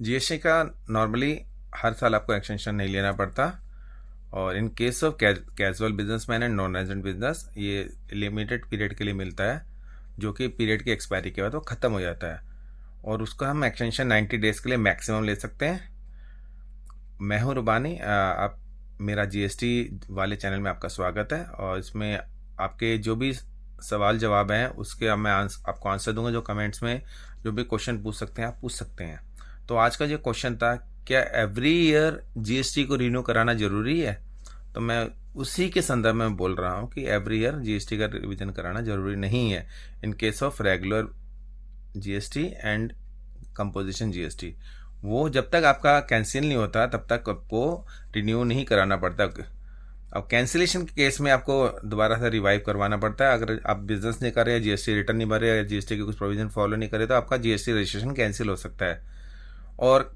GST का normally हर साल आपको एक्सटेंशन नहीं लेना पड़ता, और in case of casual businessman and non resident business ये लिमिटेड पीरियड के लिए मिलता है, जो कि पीरियड की एक्सपायरी के बाद वो ख़त्म हो जाता है, और उसका हम एक्सटेंशन 90 डेज़ के लिए मैक्सिमम ले सकते हैं। मैं हूं रुबानी, आप मेरा जीएसटी वाले चैनल में आपका स्वागत है, और इसमें आपके जो भी सवाल जवाब हैं उसके अब मैं आपको आंसर दूंगा। जो कमेंट्स में जो भी क्वेश्चन पूछ सकते हैं आप पूछ सकते हैं। तो आज का जो क्वेश्चन था, क्या एवरी ईयर जीएसटी को रिन्यू कराना जरूरी है? तो मैं उसी के संदर्भ में बोल रहा हूँ कि एवरी ईयर जीएसटी का रिवीजन कराना जरूरी नहीं है in case of regular GST and composition GST. वो जब तक आपका कैंसिल नहीं होता तब तक आपको रिन्यू नहीं कराना पड़ता। अब कैंसिलेशन के केस में आपको दोबारा से रिवाइव करवाना पड़ता है। अगर आप बिजनेस नहीं कर रहे, जीएसटी रिटर्न नहीं भर रहे, या जीएसटी के कुछ प्रोविजन फॉलो नहीं करे, तो आपका जीएसटी रजिस्ट्रेशन कैंसिल हो सकता है। और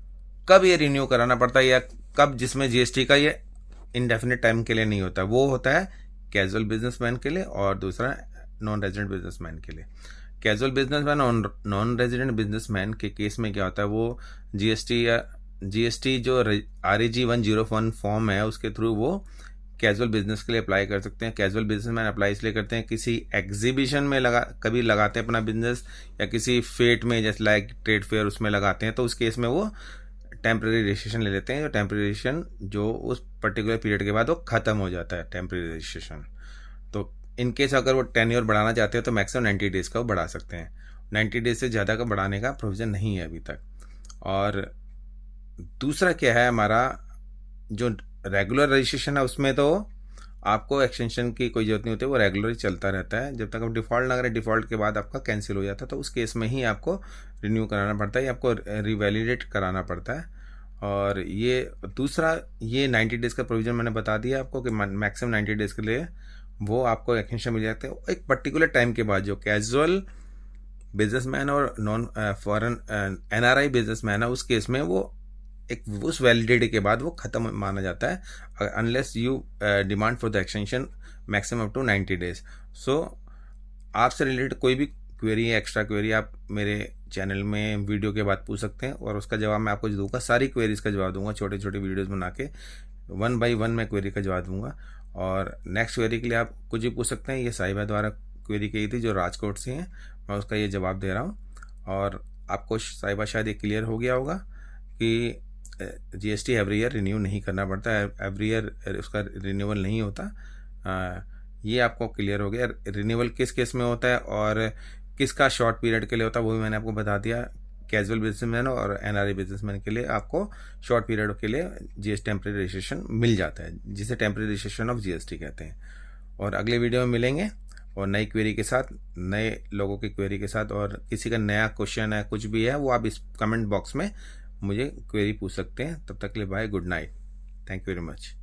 कब ये रिन्यू कराना पड़ता है, या कब जिसमें जीएसटी का ये इनडेफिनेट टाइम के लिए नहीं होता, वो होता है कैजुअल बिजनेसमैन के लिए, और दूसरा नॉन रेजिडेंट बिजनेसमैन के लिए। कैजुअल बिजनेसमैन और नॉन रेजिडेंट बिजनेसमैन के केस में क्या होता है, वो जीएसटी जो REG-101 फॉर्म है उसके थ्रू वो कैजुअल बिजनेस के लिए अप्लाई कर सकते हैं। कैजुअल बिजनेसमैन अप्लाई इसलिए करते हैं, किसी एग्जीबिशन में कभी लगाते हैं अपना बिजनेस, या किसी फेट में जैसे लाइक ट्रेड फेयर उसमें लगाते हैं, तो उस केस में वो टेम्प्रेरी रजिस्ट्रेशन ले लेते हैं। जो टेम्प्रेरी रजिस्ट्रेशन जो उस पर्टिकुलर पीरियड के बाद वो खत्म हो जाता है टेम्प्रेरी रजिस्ट्रेशन। तो इन केस अगर वो टेन्योर बढ़ाना चाहते हैं तो मैक्सिमम 90 डेज़ का वो बढ़ा सकते हैं। 90 डेज से ज़्यादा का बढ़ाने का प्रोविज़न नहीं है अभी तक। और दूसरा क्या है, हमारा जो रेगुलर रजिस्ट्रेशन है उसमें तो आपको एक्सटेंशन की कोई जरूरत नहीं होती, वो रेगुलर ही चलता रहता है जब तक आप डिफ़ॉल्ट ना करें। डिफ़ॉल्ट के बाद आपका कैंसिल हो जाता है, तो उस केस में ही आपको रिन्यू कराना पड़ता है, या आपको रिवैलिडेट कराना पड़ता है। और ये दूसरा, ये 90 डेज़ का प्रोविज़न मैंने बता दिया आपको कि मैक्सिमम 90 डेज़ के लिए वो आपको एक्सटेंशन मिल जाते हैं एक पर्टिकुलर टाइम के बाद। जो कैजुअल बिजनेसमैन और नॉन फॉरेन NRI बिजनेसमैन है, उस केस में वो एक उस वैलिडिटी के बाद वो खत्म माना जाता है, unless you demand for the extension maximum up to 90 days. So आपसे रिलेटेड कोई भी क्वेरी है, एक्स्ट्रा क्वेरी, आप मेरे चैनल में वीडियो के बाद पूछ सकते हैं, और उसका जवाब मैं आपको दूंगा। सारी क्वेरीज का जवाब दूंगा, छोटे छोटे वीडियोस बना के 1 by 1 मैं क्वेरी का जवाब दूंगा। और नेक्स्ट क्वेरी के लिए आप कुछ भी पूछ सकते हैं। ये साहिबा द्वारा क्वेरी की थी जो राजकोट से हैं, मैं उसका ये जवाब दे रहा हूँ। और आपको साहिबा शायद ये क्लियर हो गया होगा कि जीएसटी एवरी ईयर रिन्यू नहीं करना पड़ता है, एवरी ईयर उसका रिन्यूअल नहीं होता। ये आपको क्लियर हो गया। रिन्यूअल किस केस में होता है और किसका शॉर्ट पीरियड के लिए होता है वो भी मैंने आपको बता दिया। कैजुअल बिजनेसमैन और NRI बिजनेसमैन के लिए आपको शॉर्ट पीरियड के लिए जीएसटी टेम्प्रेरी रजिस्ट्रेशन मिल जाता है, जिसे टेम्प्रेरी रजिस्ट्रेशन ऑफ जीएसटी कहते हैं। और अगले वीडियो में मिलेंगे और नई क्वेरी के साथ, नए लोगों की क्वेरी के साथ, और किसी का नया क्वेश्चन है, कुछ भी है, वो आप इस कमेंट बॉक्स में मुझे क्वेरी पूछ सकते हैं। तब तक के लिए bye, good night, thank you very much.